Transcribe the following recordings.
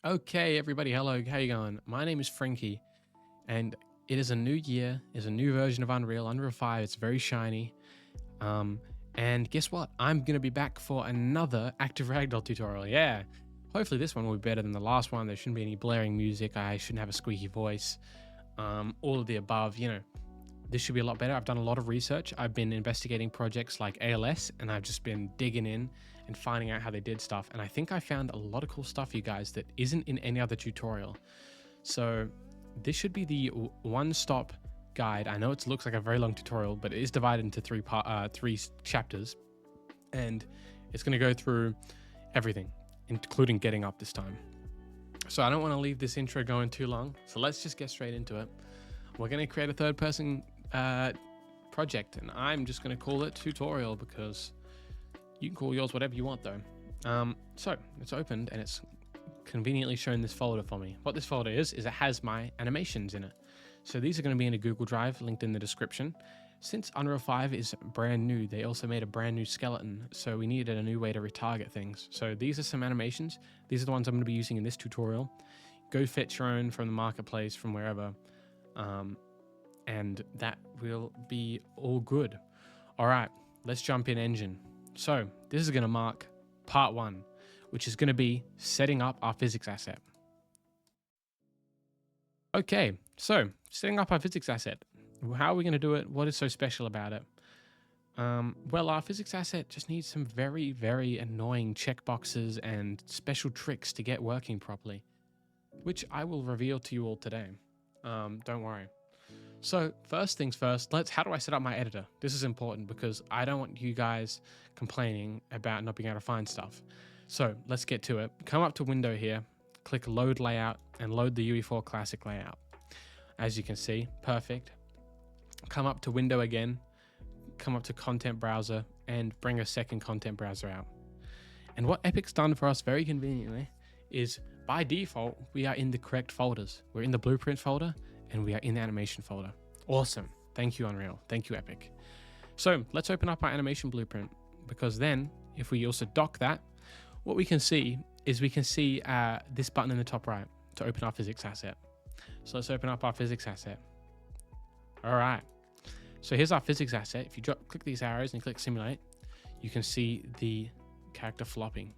Okay, everybody, hello, how you going? My name is Frinky, and it is a new year, is a new version of Unreal 5. It's very shiny. And guess what? I'm gonna be back for another active ragdoll tutorial. Yeah. Hopefully this one will be better than the last one. There shouldn't be any blaring music. I shouldn't have a squeaky voice. All of the above, this should be a lot better. I've done a lot of research. I've been investigating projects like ALS, and I've just been digging in and finding out how they did stuff. And I think I found a lot of cool stuff, you guys, that isn't in any other tutorial. So this should be the one-stop guide. I know it looks like a very long tutorial, but it is divided into three chapters, and it's going to go through everything, including getting up this time. So I don't want to leave this intro going too long. So let's just get straight into it. We're going to create a third-person project, and I'm just going to call it tutorial because you can call yours whatever you want though. So it's opened and it's conveniently shown this folder for me. What this folder is it has my animations in it. So these are going to be in a Google Drive linked in the description. Since Unreal 5 is brand new, they also made a brand new skeleton, so we needed a new way to retarget things. So these are some animations. These are the ones I'm going to be using in this tutorial. Go fetch your own from the marketplace, from wherever, and that will be all good. All right, let's jump in engine. So this is going to mark part 1, which is going to be setting up our physics asset. Okay, so setting up our physics asset. How are we going to do it? What is so special about it? Well, our physics asset just needs some very, very annoying checkboxes and special tricks to get working properly, which I will reveal to you all today. Don't worry. So first things first, how do I set up my editor? This is important because I don't want you guys complaining about not being able to find stuff. So let's get to it. Come up to window here, click load layout and load the UE4 classic layout. As you can see, perfect. Come up to window again, come up to content browser and bring a second content browser out. And what Epic's done for us very conveniently is by default, we are in the correct folders. We're in the blueprint folder and we are in the animation folder. Awesome. Thank you, Unreal. Thank you, Epic. So let's open up our animation blueprint, because then if we also dock that, what we can see is this button in the top right to open our physics asset. So let's open up our physics asset. All right. So here's our physics asset. If you click these arrows and click simulate, you can see the character flopping.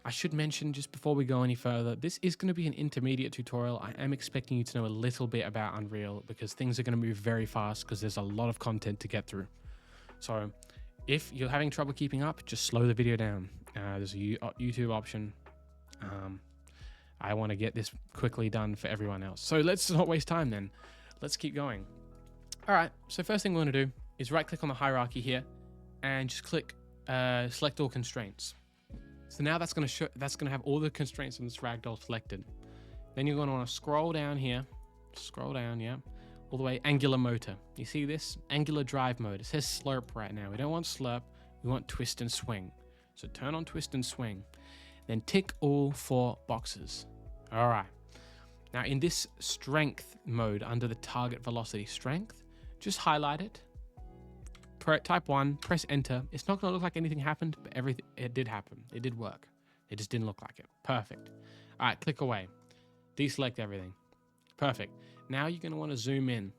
I should mention just before we go any further, this is going to be an intermediate tutorial. I am expecting you to know a little bit about Unreal because things are going to move very fast because there's a lot of content to get through. So if you're having trouble keeping up, just slow the video down. There's a YouTube option. I want to get this quickly done for everyone else. So let's not waste time then. Let's keep going. All right, so first thing we're going to do is right click on the hierarchy here and just click select all constraints. So now that's going to have all the constraints on this ragdoll selected. Then you're going to want to scroll down here, yeah, all the way angular motor. You see this angular drive mode? It says slurp right now. We don't want slurp, we want twist and swing. So turn on twist and swing, then tick all 4 boxes. All right. Now in this strength mode under the target velocity strength, just highlight it. Type 1, press enter. It's not going to look like anything happened, but it did happen. It did work. It just didn't look like it. Perfect. All right, click away. Deselect everything. Perfect. Now you're going to want to zoom in,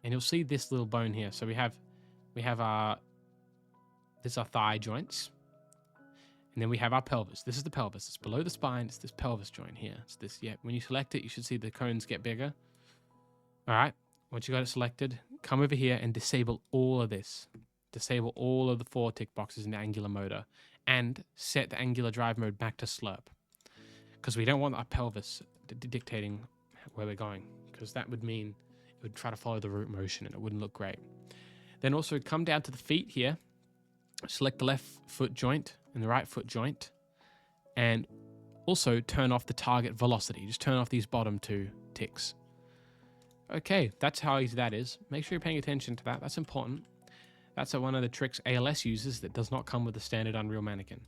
and you'll see this little bone here. So we have our thigh joints, and then we have our pelvis. This is the pelvis. It's below the spine. It's this pelvis joint here. It's this. Yeah. When you select it, you should see the cones get bigger. All right. Once you got it selected, come over here and disable all of this. Disable all of the 4 tick boxes in the angular motor and set the angular drive mode back to slurp, because we don't want our pelvis dictating where we're going, because that would mean it would try to follow the root motion and it wouldn't look great. Then also come down to the feet here, select the left foot joint and the right foot joint, and also turn off the target velocity. Just turn off these bottom 2 ticks. Okay, that's how easy that is. Make sure you're paying attention to that. That's important. That's one of the tricks ALS uses that does not come with the standard Unreal mannequin.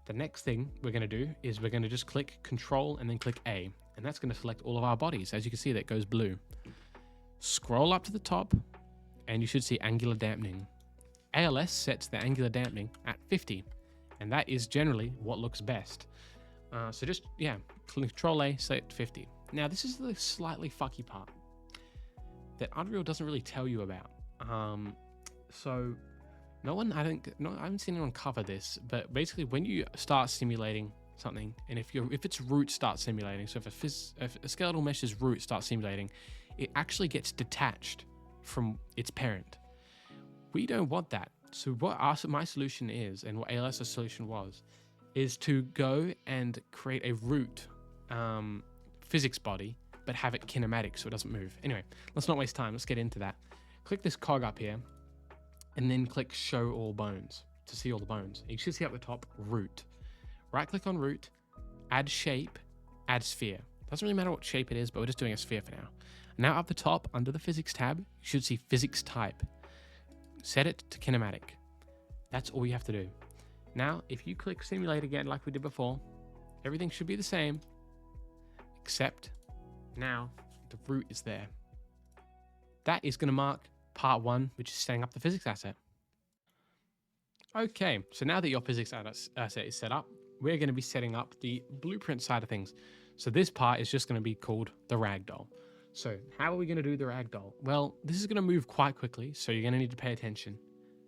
The next thing we're going to do is we're going to just click Control and then click A, and that's going to select all of our bodies. As you can see, that goes blue. Scroll up to the top, and you should see angular dampening. ALS sets the angular dampening at 50, and that is generally what looks best. So just, yeah, Control A, set 50. Now this is the slightly fucky part that Unreal doesn't really tell you about. So I haven't seen anyone cover this, but basically when you start simulating something, and if its root starts simulating, so if a skeletal mesh's root starts simulating, it actually gets detached from its parent. We don't want that. So what my solution is, and what ALS's solution was, is to go and create a root physics body, but have it kinematic so it doesn't move. Anyway, let's not waste time. Let's get into that. Click this cog up here, and then click Show All Bones to see all the bones. You should see up the top, Root. Right click on Root, add Shape, add Sphere. Doesn't really matter what shape it is, but we're just doing a sphere for now. Now up the top, under the Physics tab, you should see Physics Type. Set it to kinematic. That's all you have to do. Now, if you click Simulate again like we did before, everything should be the same, except now the root is there. That is going to mark part 1, which is setting up the physics asset. Okay, so now that your physics asset is set up, we're going to be setting up the blueprint side of things. So this part is just going to be called the Ragdoll. So how are we going to do the Ragdoll? Well, this is going to move quite quickly, so you're going to need to pay attention,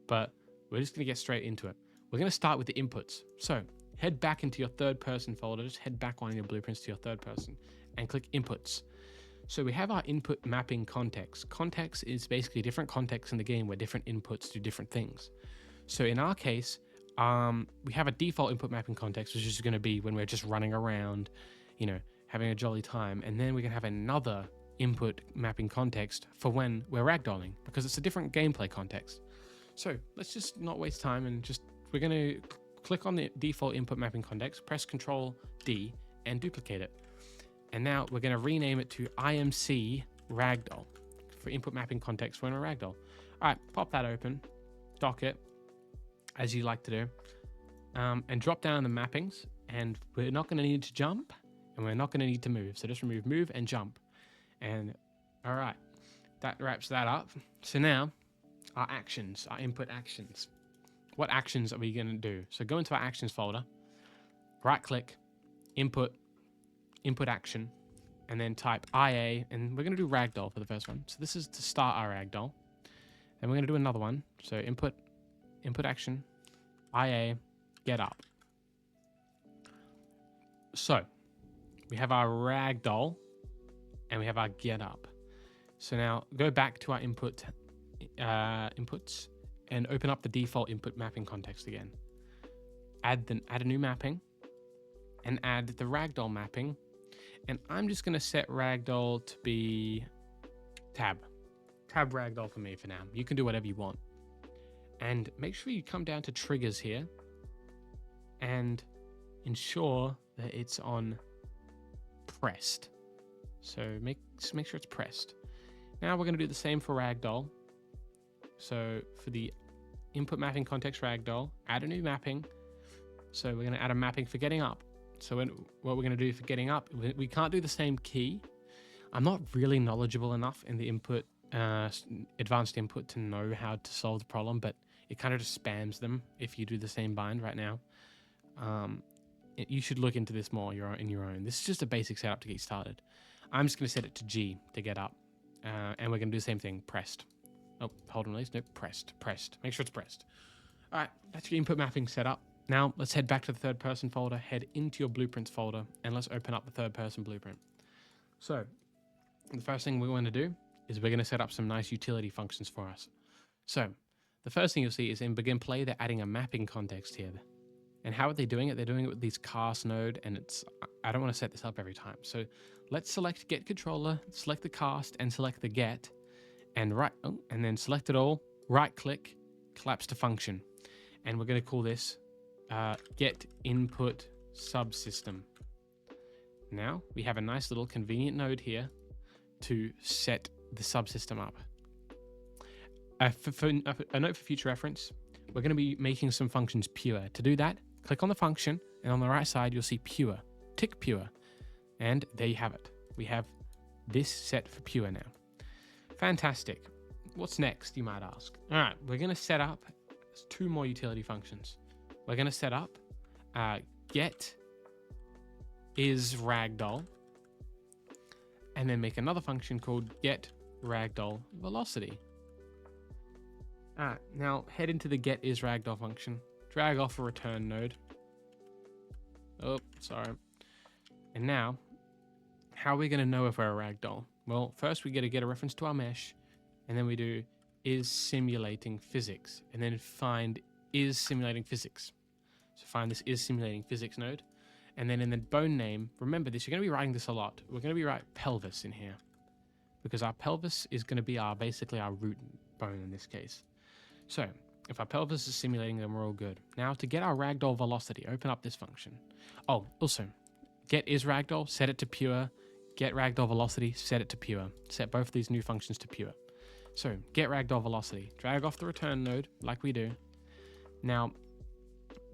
but we're just going to get straight into it. We're going to start with the inputs. So head back into your third person folder, just head back one of your blueprints to your third person and click inputs. So we have our input mapping context. Context is basically different contexts in the game where different inputs do different things. So in our case, we have a default input mapping context, which is going to be when we're just running around, having a jolly time. And then we're going to have another input mapping context for when we're ragdolling, because it's a different gameplay context. So let's just not waste time and we're going to click on the default input mapping context, press Control D and duplicate it. And now we're going to rename it to IMC Ragdoll for input mapping context for a ragdoll. All right, pop that open, dock it as you like to do, and drop down the mappings. And we're not going to need to jump, and we're not going to need to move. So just remove move and jump. And all right, that wraps that up. So now our actions, our input actions. What actions are we going to do? So go into our actions folder, right click, input action, and then type IA, and we're going to do Ragdoll for the first one. So this is to start our Ragdoll. Then we're going to do another one. So input action, IA, get up. So we have our Ragdoll and we have our get up. So now go back to our inputs and open up the default input mapping context again. Add a new mapping and add the Ragdoll mapping. And I'm just going to set Ragdoll to be tab Ragdoll for me for now. You can do whatever you want. And make sure you come down to triggers here and ensure that it's on pressed. So make sure it's pressed. Now we're going to do the same for Ragdoll. So for the input mapping context Ragdoll, add a new mapping. So we're going to add a mapping for getting up. So what we're going to do for getting up, we can't do the same key. I'm not really knowledgeable enough in the input, advanced input to know how to solve the problem, but it kind of just spams them if you do the same bind right now. You should look into this more in your own. This is just a basic setup to get started. I'm just going to set it to G to get up. And we're going to do the same thing, pressed. Oh, hold on, please. No, pressed. Make sure it's pressed. All right, that's your input mapping set up. Now let's head back to the third person folder, head into your blueprints folder, and let's open up the third person blueprint. So the first thing we want to do is we're going to set up some nice utility functions for us. So the first thing you'll see is in begin play, they're adding a mapping context here. And how are they doing it? They're doing it with these cast node, and I don't want to set this up every time. So let's select get controller, select the cast and select the get, and then select it all, right click, collapse to function. And we're going to call this get input subsystem. Now we have a nice little convenient node here to set the subsystem up. A note for future reference, we're going to be making some functions pure. To do that, click on the function, and on the right side you'll see pure. Tick pure, and there you have it. We have this set for pure now. Fantastic. What's next, you might ask? All right, we're going to set up 2 more utility functions. We're going to set up get is Ragdoll, and then make another function called get Ragdoll velocity. Now head into the get is Ragdoll function, drag off a return node. Oh, sorry. And now, how are we going to know if we're a Ragdoll? Well, first we got to get a reference to our mesh, and then we do is simulating physics, and then find is simulating physics. So find this is simulating physics node, and then in the bone name, remember this, you're going to be writing this a lot. We're going to be writing pelvis in here, because our pelvis is going to be basically our root bone in this case. So if our pelvis is simulating, then we're all good. Now to get our Ragdoll velocity, open up this function. Oh, also, get is Ragdoll, set it to pure. Get Ragdoll velocity, set it to pure. Set both of these new functions to pure. So get Ragdoll velocity, drag off the return node like we do. Now,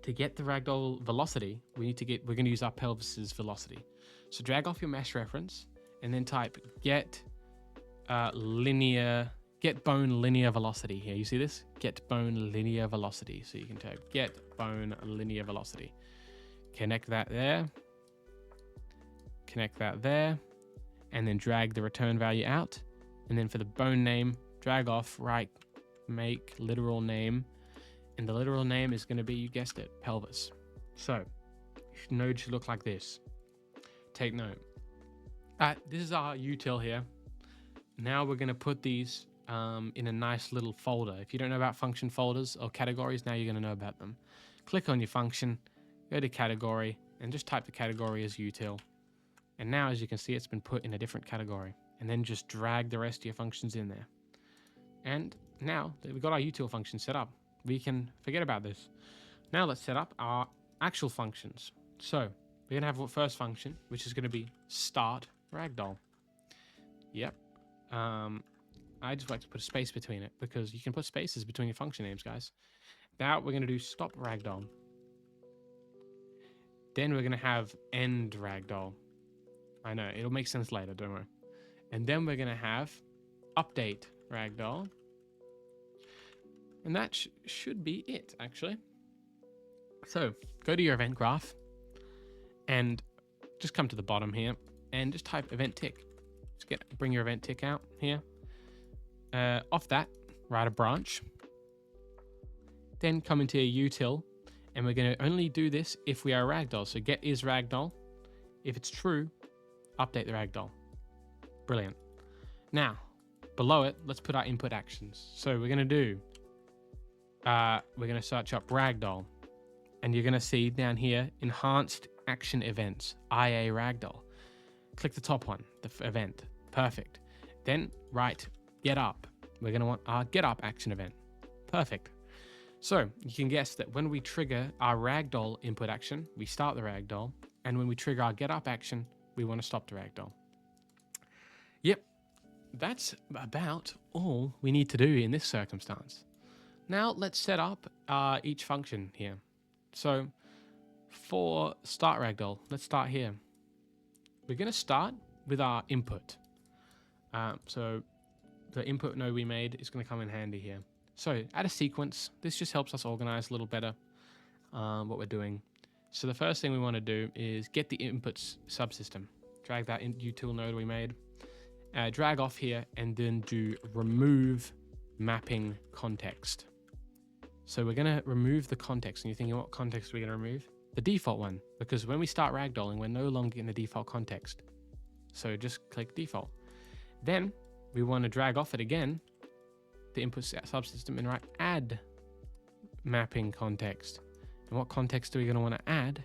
to get the Ragdoll velocity, we're going to use our pelvis's velocity. So drag off your mesh reference and then type get bone linear velocity here. You see this? Get bone linear velocity. So you can type get bone linear velocity. Connect that there. Connect that there. And then drag the return value out. And then for the bone name, drag off, right, make literal name. And the literal name is going to be, you guessed it, pelvis. So node should look like this. Take note. This is our util here. Now we're going to put these in a nice little folder. If you don't know about function folders or categories, now you're going to know about them. Click on your function, go to category, and just type the category as util. And now, as you can see, it's been put in a different category. And then just drag the rest of your functions in there. And now that we've got our util function set up, we can forget about this. Now let's set up our actual functions. So we're going to have our first function, which is going to be start Ragdoll. Yep. I just like to put a space between it because you can put spaces between your function names, guys. Now we're going to do stop Ragdoll. Then we're going to have end Ragdoll. I know, it'll make sense later, don't worry. And then we're going to have update Ragdoll. And that should be it, actually. So go to your event graph and just come to the bottom here and just type event tick. Just bring your event tick out here. Off that, write a branch. Then come into your util, and we're going to only do this if we are a Ragdoll. So get is Ragdoll. If it's true, update the Ragdoll. Brilliant. Now, below it, let's put our input actions. So we're going to do, we're going to search up Ragdoll, and you're going to see down here, enhanced action events, IA Ragdoll. Click the top one, the event. Perfect. Then write get up. We're going to want our get up action event. Perfect. So you can guess that when we trigger our Ragdoll input action, we start the Ragdoll. And when we trigger our get up action, we want to stop the Ragdoll. Yep. That's about all we need to do in this circumstance. Now let's set up each function here. So for start Ragdoll, let's start here. We're going to start with our input. So the input node we made is going to come in handy here. So add a sequence. This just helps us organize a little better what we're doing. So the first thing we want to do is get the inputs subsystem. Drag that util node we made. Drag off here and then do remove mapping context. So we're going to remove the context. And you're thinking, what context are we going to remove? The default one, because when we start ragdolling, we're no longer in the default context. So just click default. Then we want to drag off it again, the input subsystem, and write add mapping context. And what context are we going to want to add?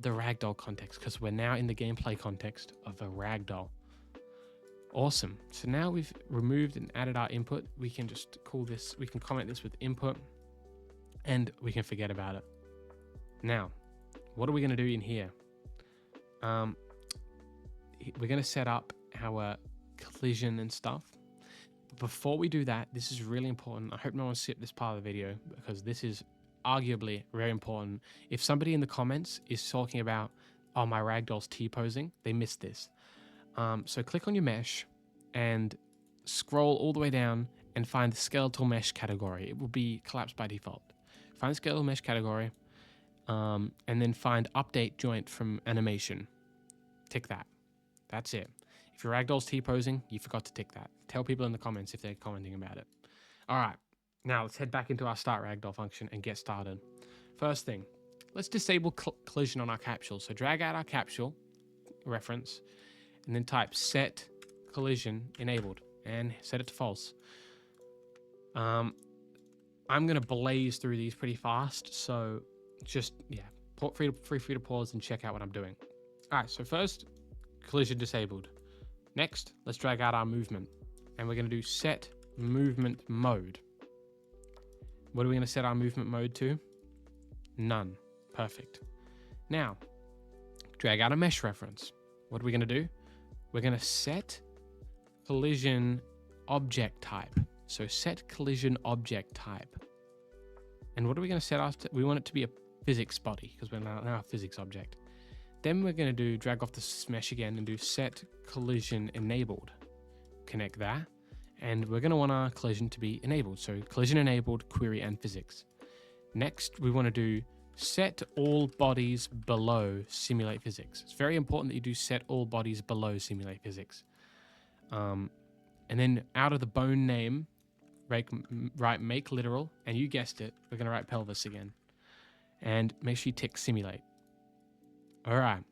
The ragdoll context, because we're now in the gameplay context of a ragdoll. Awesome. So now we've removed and added our input. We can just call this, we can comment this with input, and we can forget about it. Now, what are we going to do in here? We're going to set up our collision and stuff. But before we do that, this is really important. I hope no one skipped this part of the video, because this is arguably very important. If somebody in the comments is talking about, oh, my ragdoll's T-posing, they missed this. So click on your mesh and scroll all the way down and find the skeletal mesh category. It will be collapsed by default. Find the skeletal mesh category, and then find update joint from animation. Tick that. That's it. If your Ragdoll's T-posing, you forgot to tick that. Tell people in the comments if they're commenting about it. All right, now let's head back into our start Ragdoll function and get started. First thing, let's disable collision on our capsule. So drag out our capsule reference and then type set collision enabled and set it to false. I'm going to blaze through these pretty fast. So just, yeah, feel free to pause and check out what I'm doing. All right, so first, collision disabled. Next, let's drag out our movement. And we're going to do set movement mode. What are we going to set our movement mode to? None. Perfect. Now, drag out a mesh reference. What are we going to do? We're going to set collision object type. So set collision object type. And what are we going to set after? We want it to be a physics body because we're now a physics object. Then we're going to do drag off the mesh again and do set collision enabled. Connect that. And we're going to want our collision to be enabled. So collision enabled, query and physics. Next, we want to do set all bodies below simulate physics. It's very important that you do set all bodies below simulate physics. And then out of the bone name, write make literal. And you guessed it, we're going to write pelvis again. And make sure you tick simulate. All right.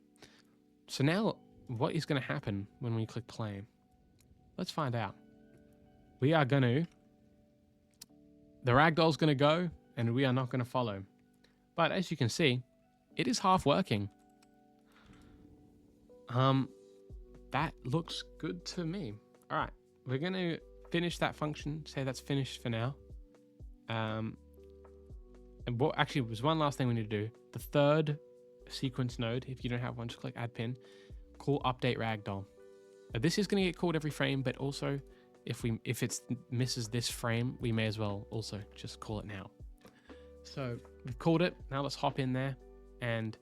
So now what is going to happen when we click play? Let's find out. We are going to, the Ragdoll's going to go and we are not going to follow. But as you can see, it is half working. That looks good to me. All right. We're going to finish that function. Say that's finished for now. And what actually was one last thing we need to do. The third sequence node, if you don't have one, just click add pin, call update Ragdoll. Now, this is going to get called every frame, but also if it misses this frame, we may as well also just call it now. So we've called it. Now let's hop in there and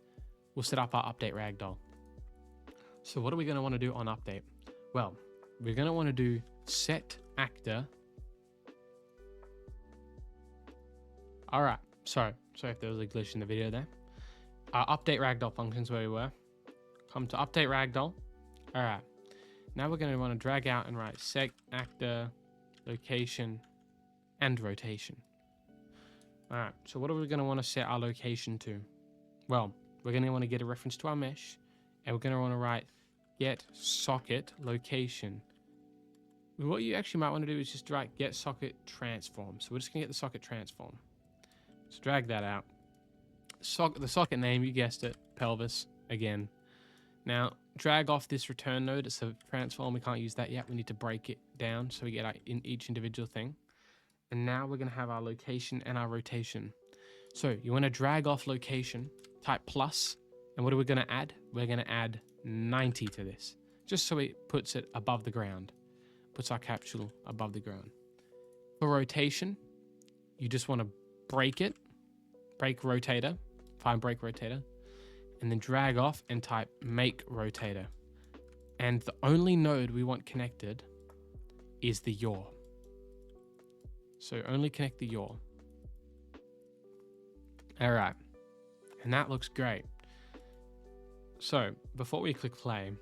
we'll set up our update Ragdoll. So what are we going to want to do on update? Well, we're going to want to do set actor. All right. Sorry if there was a glitch in the video there. Our update Ragdoll functions where we were. Come to update Ragdoll. All right. Now we're going to want to drag out and write set actor, location, and rotation. All right. So what are we going to want to set our location to? Well, we're going to want to get a reference to our mesh, and we're going to want to write get socket location. What you actually might want to do is just write get socket transform. So we're just going to get the socket transform. Let's drag that out. The socket name, you guessed it, pelvis again. Now drag off this return node. It's a transform. We can't use that yet. We need to break it down so we get in each individual thing. And now we're going to have our location and our rotation. So you want to drag off location, type plus, and what are we going to add? We're going to add 90 to this, just so it puts it above the ground, puts our capsule above the ground. For rotation, you just want to break it, break rotator, find break rotator, and then drag off and type make rotator. And the only node we want connected is the yaw. So only connect the yaw. All right. And that looks great. So before we click play,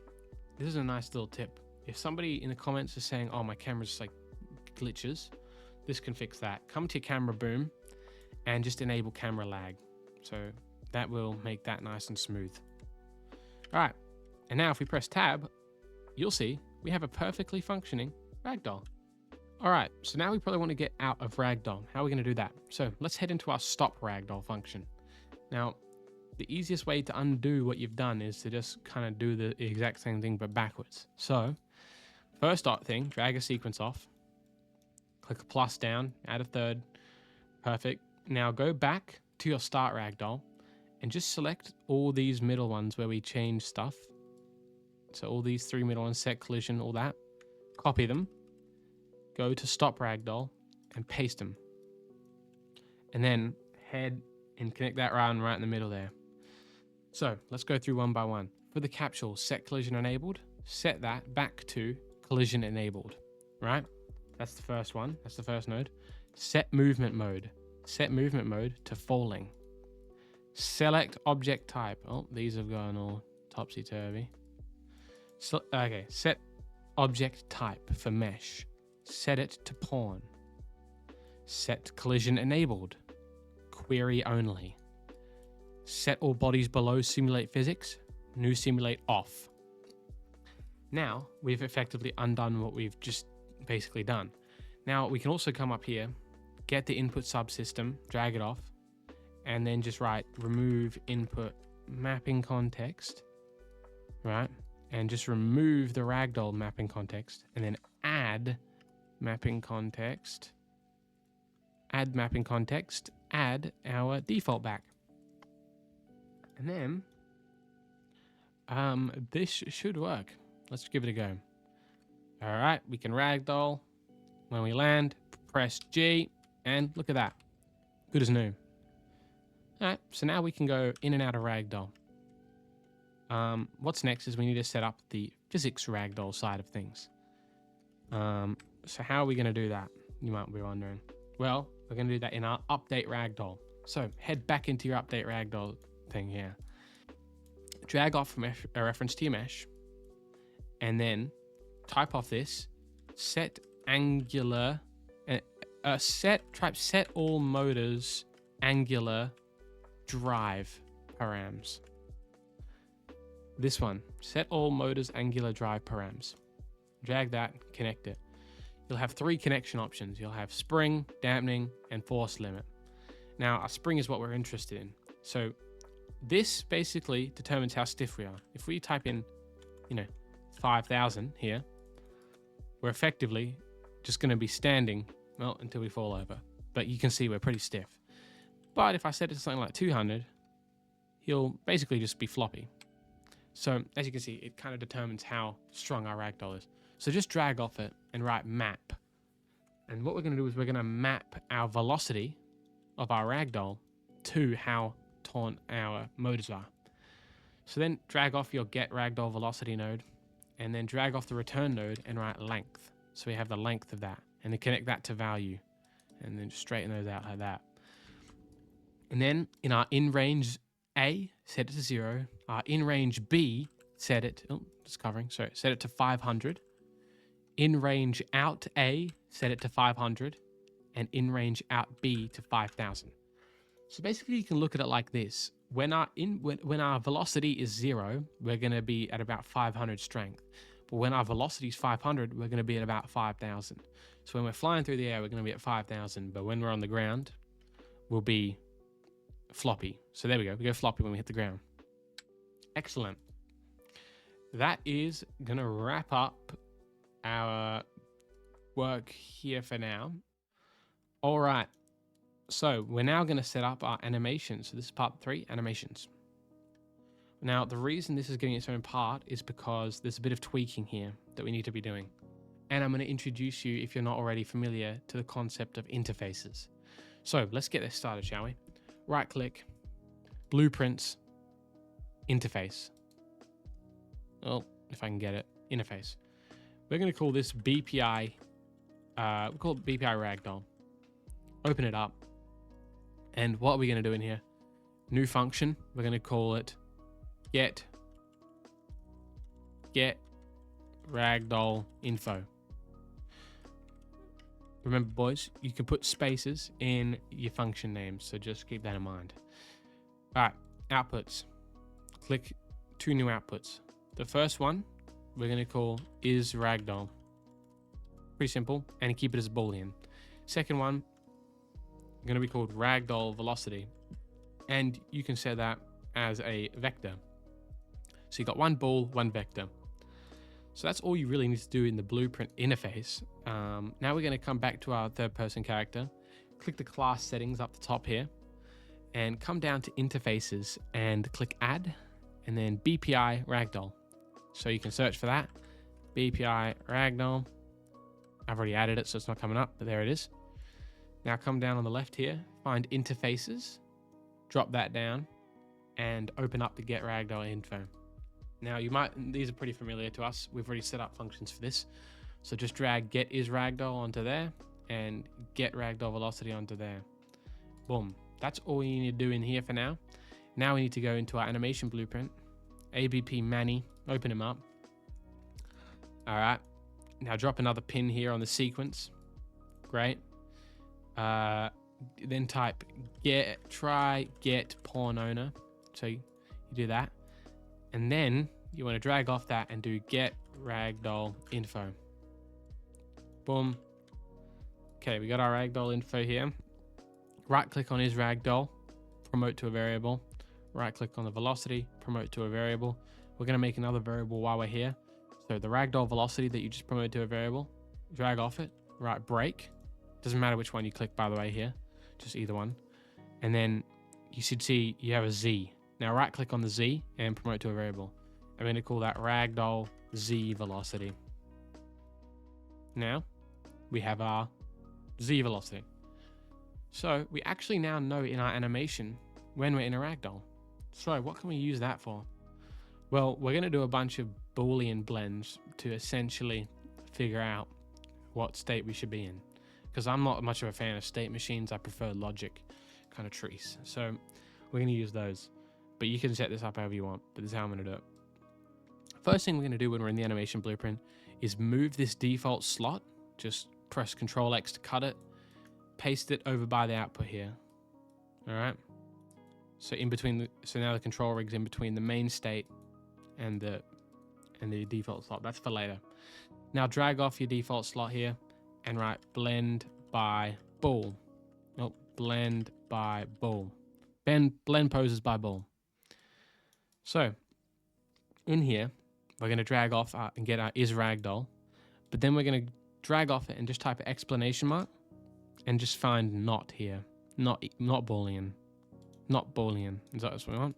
this is a nice little tip. If somebody in the comments is saying, oh, my camera's like glitches, this can fix that. Come to your camera boom and just enable camera lag. So that will make that nice and smooth. All right. And now if we press tab, you'll see we have a perfectly functioning Ragdoll. All right. So now we probably want to get out of Ragdoll. How are we going to do that? So let's head into our stop Ragdoll function. Now, the easiest way to undo what you've done is to just kind of do the exact same thing, but backwards. So first thing, drag a sequence off, click a plus down, add a third. Perfect. Now go back to your start Ragdoll and just select all these middle ones where we change stuff. So all these three middle ones, set collision, all that. Copy them. Go to stop Ragdoll and paste them. And then head and connect that round right in the middle there. So let's go through one by one. For the capsule, set collision enabled. Set that back to collision enabled, right? That's the first one. That's the first node. Set movement mode. Set movement mode to falling. Select object type. Oh, these have gone all topsy-turvy. So, okay, set object type for mesh. Set it to pawn. Set collision enabled. Query only. Set all bodies below simulate physics. New simulate off. Now we've effectively undone what we've just basically done. Now we can also come up here, get the input subsystem, drag it off, and then just write remove input mapping context, right? And just remove the Ragdoll mapping context, and then add mapping context, add our default back. And then this should work. Let's give it a go. All right, we can Ragdoll. When we land, press G, and look at that. Good as new. All right, so now we can go in and out of Ragdoll. What's next is we need to set up the physics Ragdoll side of things. So how are we going to do that? You might be wondering. Well, we're going to do that in our update Ragdoll. So head back into your update Ragdoll thing here. Drag off a reference to your mesh, and then type off this set angular set all motors angular drive params. This one, set all motors angular drive params. Drag that, connect it. You'll have 3 connection options. You'll have spring, dampening, and force limit. Now, a spring is what we're interested in. So this basically determines how stiff we are. If we type in, 5,000 here, we're effectively just going to be standing, well, until we fall over. But you can see we're pretty stiff. But if I set it to something like 200, he'll basically just be floppy. So as you can see, it kind of determines how strong our Ragdoll is. So just drag off it and write map. And what we're going to do is we're going to map our velocity of our Ragdoll to how taut our motors are. So then drag off your get Ragdoll velocity node, and then drag off the return node and write length. So we have the length of that, and then connect that to value, and then just straighten those out like that. And then in our in range A, set it to 0. Our in range B, set it to 500. In range out A, set it to 500, and in range out B to 5,000. So basically you can look at it like this. When our velocity is 0, we're going to be at about 500 strength. But when our velocity is 500, we're going to be at about 5,000. So when we're flying through the air, we're going to be at 5,000. But when we're on the ground, we'll be floppy. So there we go. We go floppy when we hit the ground. Excellent. That is going to wrap up our work here for now. All right. So we're now going to set up our animations. So this is part 3, animations. Now, the reason this is getting its own part is because there's a bit of tweaking here that we need to be doing. And I'm going to introduce you, if you're not already familiar, to the concept of interfaces. So let's get this started, shall we? Right click, blueprints, interface. Well, if I can get it, interface. We're going to call this BPI, we'll call it BPI Ragdoll. Open it up. And what are we going to do in here? New function. We're going to call it get Ragdoll info. Remember, boys, you can put spaces in your function names, so just keep that in mind. All right, outputs. Click 2 new outputs. The first one we're going to call is Ragdoll. Pretty simple, and keep it as a Boolean. Second one, going to be called Ragdoll velocity, and you can set that as a vector. So you got 1 bool, 1 vector. So that's all you really need to do in the blueprint interface. Now we're going to come back to our third person character, click the class settings up the top here, and come down to interfaces and click add, and then BPI Ragdoll. So you can search for that, BPI Ragdoll. I've already added it, so it's not coming up, but there it is. Now come down on the left here, find interfaces, drop that down, and open up the get Ragdoll info. Now these are pretty familiar to us. We've already set up functions for this. So just drag get is Ragdoll onto there and get Ragdoll velocity onto there. Boom. That's all you need to do in here for now. Now we need to go into our animation blueprint, ABP Manny, open him up. All right, now drop another pin here on the sequence. Great. Then type try get pawn owner. So you do that, and then you want to drag off that and do get ragdoll info. Boom. Okay, we got our ragdoll info here. Right click on his ragdoll, promote to a variable. Right click on the velocity, promote to a variable. We're going to make another variable while we're here. So the ragdoll velocity that you just promoted to a variable, drag off it, right break. Doesn't matter which one you click, by the way, here, just either one. And then you should see you have a Z. Now right click on the Z and promote to a variable. I'm going to call that ragdoll Z velocity. Now we have our Z velocity. So we actually now know in our animation when we're in a ragdoll. So what can we use that for? Well, we're going to do a bunch of Boolean blends to essentially figure out what state we should be in. Because I'm not much of a fan of state machines. I prefer logic kind of trees. So we're going to use those. But you can set this up however you want. But this is how I'm going to do it. First thing we're going to do when we're in the animation blueprint is move this default slot. Just press Control X to cut it. Paste it over by the output here. All right. So in between, so now the control rig's in between the main state and the default slot. That's for later. Now drag off your default slot here and write blend by bool. Nope, blend by bool. Blend poses by bool. So in here, we're going to drag off and get our is ragdoll, but then we're going to drag off it and just type an exclamation mark and just find not here. Not Boolean. Not Boolean. Is that what we want?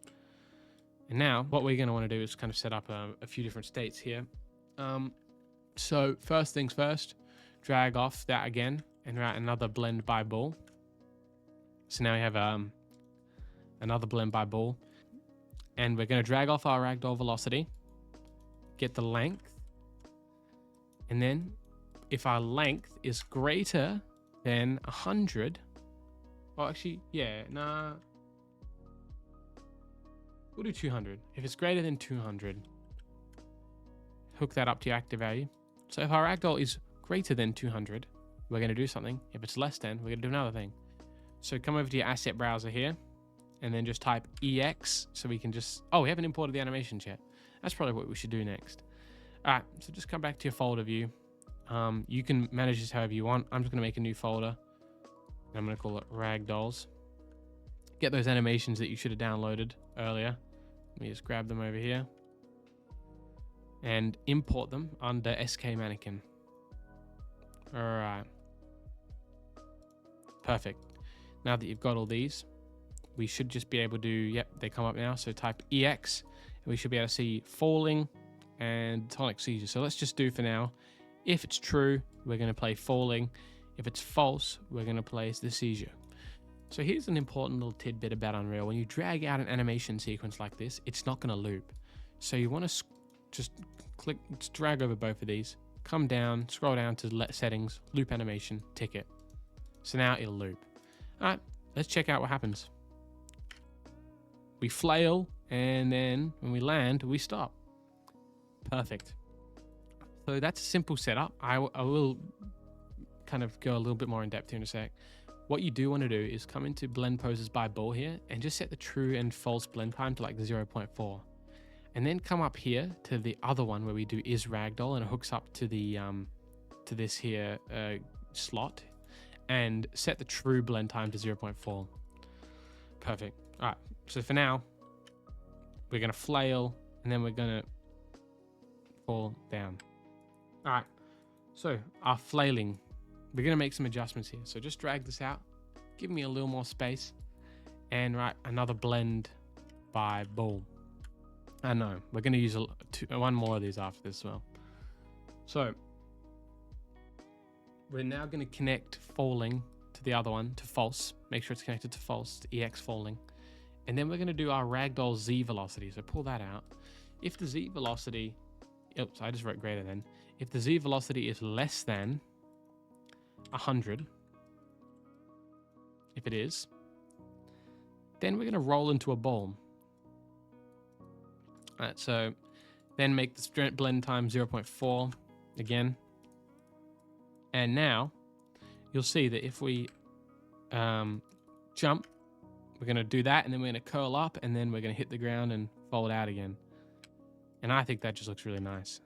And now what we're going to want to do is kind of set up a few different states here. So first things first, drag off that again and write another blend by bool. So now we have another blend by bool. And we're going to drag off our ragdoll velocity, get the length, and then if our length is greater than 100, well actually, yeah, nah, we'll do 200. If it's greater than 200, hook that up to your active value. So if our ragdoll is greater than 200, we're going to do something. If it's less than, we're going to do another thing. So come over to your asset browser here, and then just type EX so we can just, oh, we haven't imported the animations yet. That's probably what we should do next. All right, so just come back to your folder view. You can manage this however you want. I'm just going to make a new folder. And I'm going to call it Ragdolls. Get those animations that you should have downloaded earlier. Let me just grab them over here. And import them under SK Mannequin. All right. Perfect. Now that you've got all these, we should just be able to, yep, they come up now. So type EX, and we should be able to see falling and tonic seizure. So let's just do for now. If it's true, we're going to play falling. If it's false, we're going to play the seizure. So here's an important little tidbit about Unreal. When you drag out an animation sequence like this, it's not going to loop. So you want to just drag over both of these, come down, scroll down to settings, loop animation, tick it. So now it'll loop. All right, let's check out what happens. We flail, and then when we land, we stop. Perfect. So that's a simple setup. I will kind of go a little bit more in depth here in a sec. What you do want to do is come into blend poses by bool here and just set the true and false blend time to like 0.4. And then come up here to the other one where we do is ragdoll, and it hooks up to the to this here slot, and set the true blend time to 0.4. Perfect. All right. So for now, we're going to flail, and then we're going to fall down. All right. So our flailing, we're going to make some adjustments here. So just drag this out, give me a little more space, and write another blend by bool. I know we're going to use one more of these after this as well. So we're now going to connect falling to the other one, to false. Make sure it's connected to false, to EX falling. And then we're going to do our ragdoll Z velocity. So pull that out. If the Z velocity, oops, I just wrote greater than. If the Z velocity is less than 100, if it is, then we're going to roll into a ball. Alright, so then make the blend time 0.4 again. And now you'll see that if we jump, we're going to do that, and then we're going to curl up, and then we're going to hit the ground and fold out again. And I think that just looks really nice.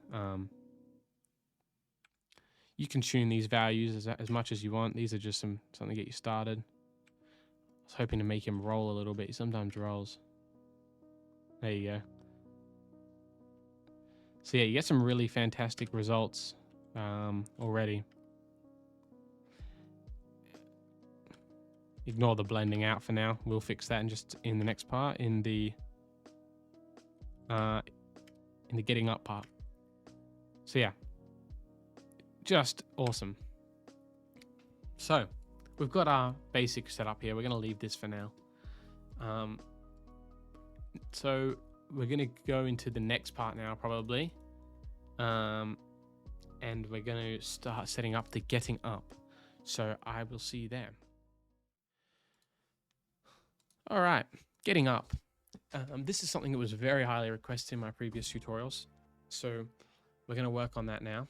You can tune these values as much as you want. These are just something to get you started. I was hoping to make him roll a little bit. He sometimes rolls. There you go. So yeah, you get some really fantastic results already. Ignore the blending out for now. We'll fix that in the next part, in the getting up part. So yeah, just awesome. So we've got our basic setup here. We're going to leave this for now. So we're going to go into the next part now, probably. And we're going to start setting up the getting up. So I will see you there. All right, getting up. This is something that was very highly requested in my previous tutorials. So we're going to work on that now.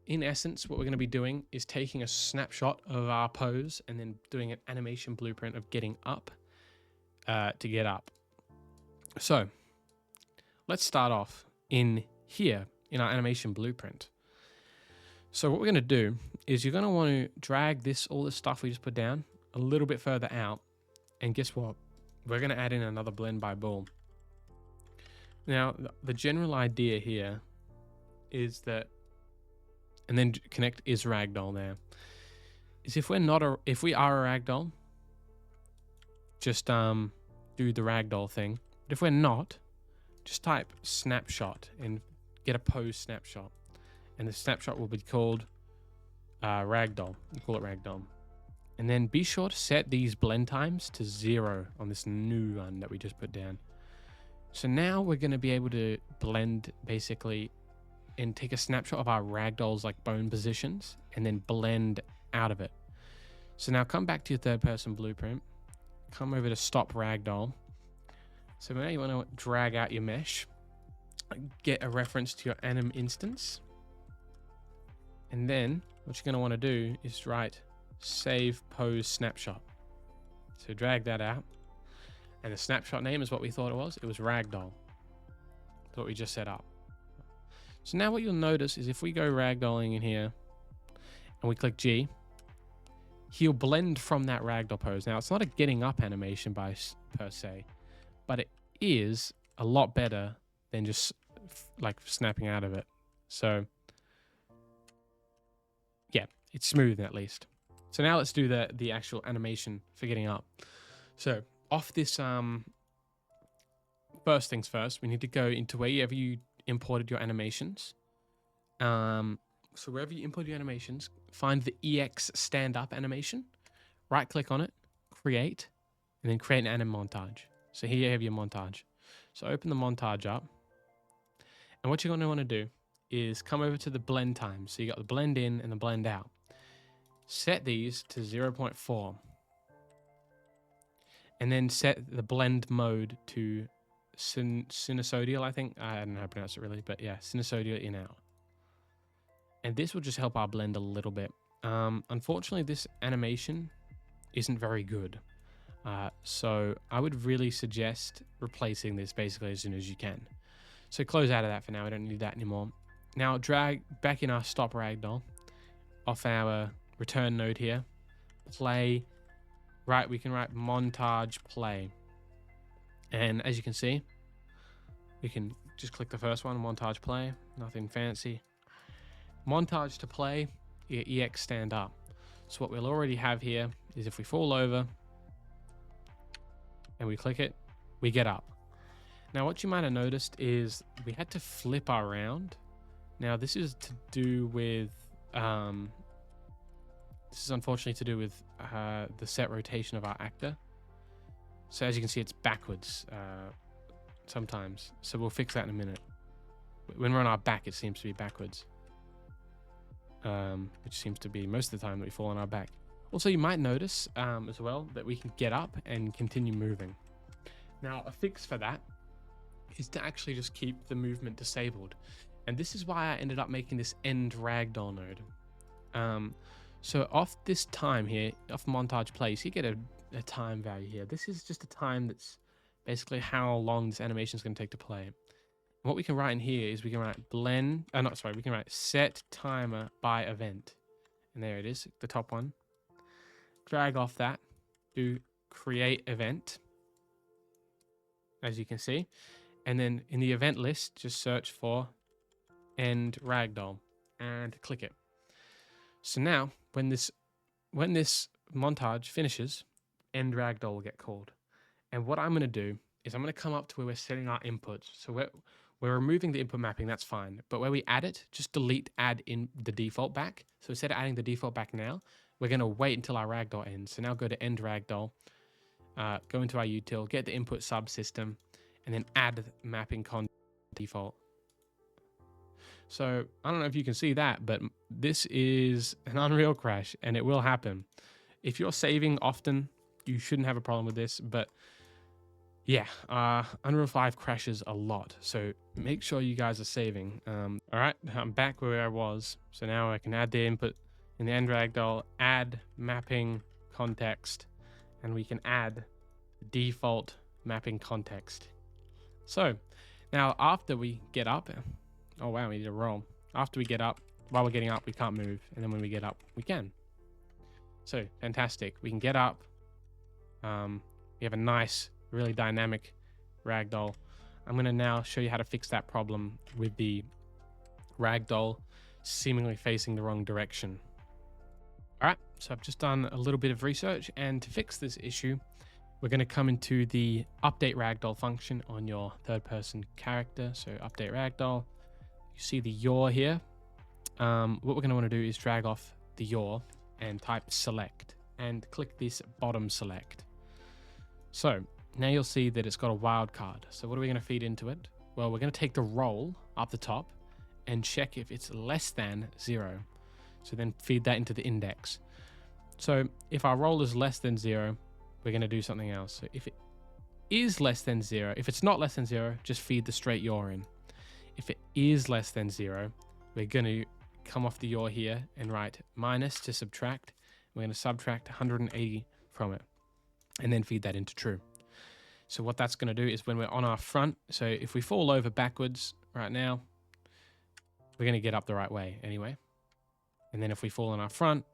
In essence, what we're going to be doing is taking a snapshot of our pose and then doing an animation blueprint of getting up to get up. So let's start off in here in our animation blueprint. So what we're going to do is you're going to want to drag all this stuff we just put down a little bit further out. And guess what? We're going to add in another blend by Bull. Now, the general idea here is that, and then connect is Ragdoll there, is if we are a Ragdoll, just do the Ragdoll thing. But if we're not, just type snapshot and get a pose snapshot. And the snapshot will be called Ragdoll. We'll call it Ragdoll. And then be sure to set these blend times to 0 on this new one that we just put down. So now we're going to be able to blend basically and take a snapshot of our Ragdolls like bone positions and then blend out of it. So now come back to your third person blueprint. Come over to stop Ragdoll. So now you want to drag out your mesh. Get a reference to your anim instance. And then what you're going to want to do is write save pose snapshot. So drag that out, and the snapshot name is what we thought it was. It was Ragdoll. That's what we just set up. So now what you'll notice is if we go ragdolling in here and we click G, he'll blend from that ragdoll pose. Now it's not a getting up animation per se, but it is a lot better than just like snapping out of it. So yeah, it's smooth at least. So now let's do the actual animation for getting up. So off this, first things first, we need to go into wherever you imported your animations. So wherever you imported your animations, find the EX stand up animation, right click on it, create, and then create an anim montage. So here you have your montage. So open the montage up. And what you're going to want to do is come over to the blend time. So you got the blend in and the blend out. Set these to 0.4 and then set the blend mode to sinusoidal, I think. I don't know how to pronounce it really, but yeah, sinusoidal in out. And this will just help our blend a little bit. Unfortunately, this animation isn't very good. So I would really suggest replacing this basically as soon as you can. So close out of that for now. We don't need that anymore. Now drag back in our stop ragdoll off our return node here, play, right, we can write montage play. And as you can see, we can just click the first one, montage play, nothing fancy. Montage to play, EX stand up. So what we'll already have here is if we fall over and we click it, we get up. Now what you might have noticed is we had to flip our round. Now this is to do with, this is unfortunately to do with the set rotation of our actor. So as you can see, it's backwards sometimes. So we'll fix that in a minute. When we're on our back, it seems to be backwards. Which seems to be most of the time that we fall on our back. Also, you might notice as well that we can get up and continue moving. Now, a fix for that is to actually just keep the movement disabled. And this is why I ended up making this end ragdoll node. So off this time here, off montage place, you get a time value here. This is just a time that's basically how long this animation is going to take to play. And what we can write in here is we can write we can write set timer by event. And there it is, the top one. Drag off that, do create event, as you can see. And then in the event list, just search for end ragdoll and click it. So now when this montage finishes, end ragdoll will get called. And what I'm going to do is I'm going to come up to where we're setting our inputs. So we're removing the input mapping, that's fine. But where we add it, just delete add in the default back. So instead of adding the default back now, we're going to wait until our ragdoll ends. So now go to end ragdoll, go into our util, get the input subsystem, and then add mapping content default. So I don't know if you can see that, but this is an Unreal crash, and it will happen. If you're saving often, you shouldn't have a problem with this, but yeah, Unreal 5 crashes a lot, so make sure you guys are saving. All right, I'm back where I was. So now I can add the input in the end ragdoll, add mapping context, and we can add default mapping context. So now after we get up, oh wow, we need a roll. After we get up, while we're getting up, we can't move. And then when we get up, we can. So fantastic. We can get up. We have a nice, really dynamic ragdoll. I'm going to now show you how to fix that problem with the ragdoll seemingly facing the wrong direction. All right, so I've just done a little bit of research, and to fix this issue, we're going to come into the update ragdoll function on your third person character. So update ragdoll. You see the yaw here. What we're going to want to do is drag off the yaw and type select and click this bottom select. So now you'll see that it's got a wildcard. So what are we going to feed into it? Well, we're going to take the roll up the top and check if it's less than 0. So then feed that into the index. So if our roll is less than 0, we're going to do something else. So if it is less than 0, if it's not less than 0, just feed the straight yaw in. If it is less than 0, we're going to come off the yaw here and write minus to subtract. We're going to subtract 180 from it and then feed that into true. So what that's going to do is when we're on our front, so if we fall over backwards right now, we're going to get up the right way anyway. And then if we fall on our front,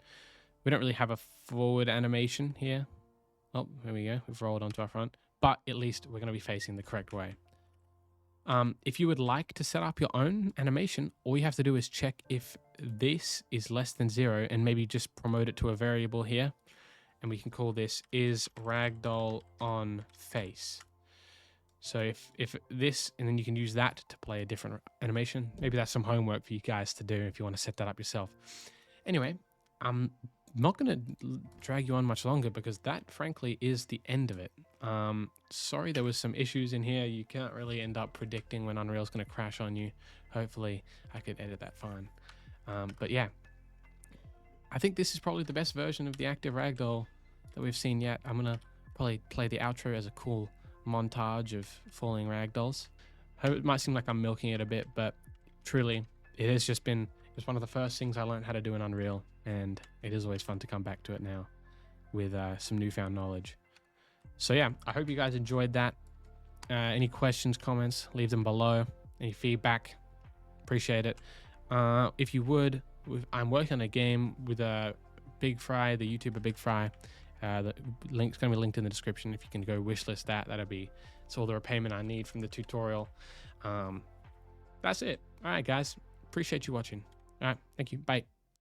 we don't really have a forward animation here. Oh, there we go. We've rolled onto our front, but at least we're going to be facing the correct way. If you would like to set up your own animation, all you have to do is check if this is less than 0 and maybe just promote it to a variable here. And we can call this is ragdoll on face. So if this, and then you can use that to play a different animation. Maybe that's some homework for you guys to do if you want to set that up yourself. Anyway, I'm not going to drag you on much longer because that frankly is the end of it. Sorry, there was some issues in here. You can't really end up predicting when Unreal's going to crash on you. Hopefully I could edit that fine. But yeah, I think this is probably the best version of the active ragdoll that we've seen yet. I'm going to probably play the outro as a cool montage of falling ragdolls. It might seem like I'm milking it a bit, but truly it has just been, it's one of the first things I learned how to do in Unreal, and it is always fun to come back to it now with some newfound knowledge. So yeah, I hope you guys enjoyed that. Any questions, comments, leave them below. Any feedback, appreciate it. If you would, I'm working on a game with Big Fry, the YouTuber Big Fry. The link's going to be linked in the description. If you can go wishlist that, it's all the repayment I need from the tutorial. That's it. All right, guys. Appreciate you watching. All right. Thank you. Bye.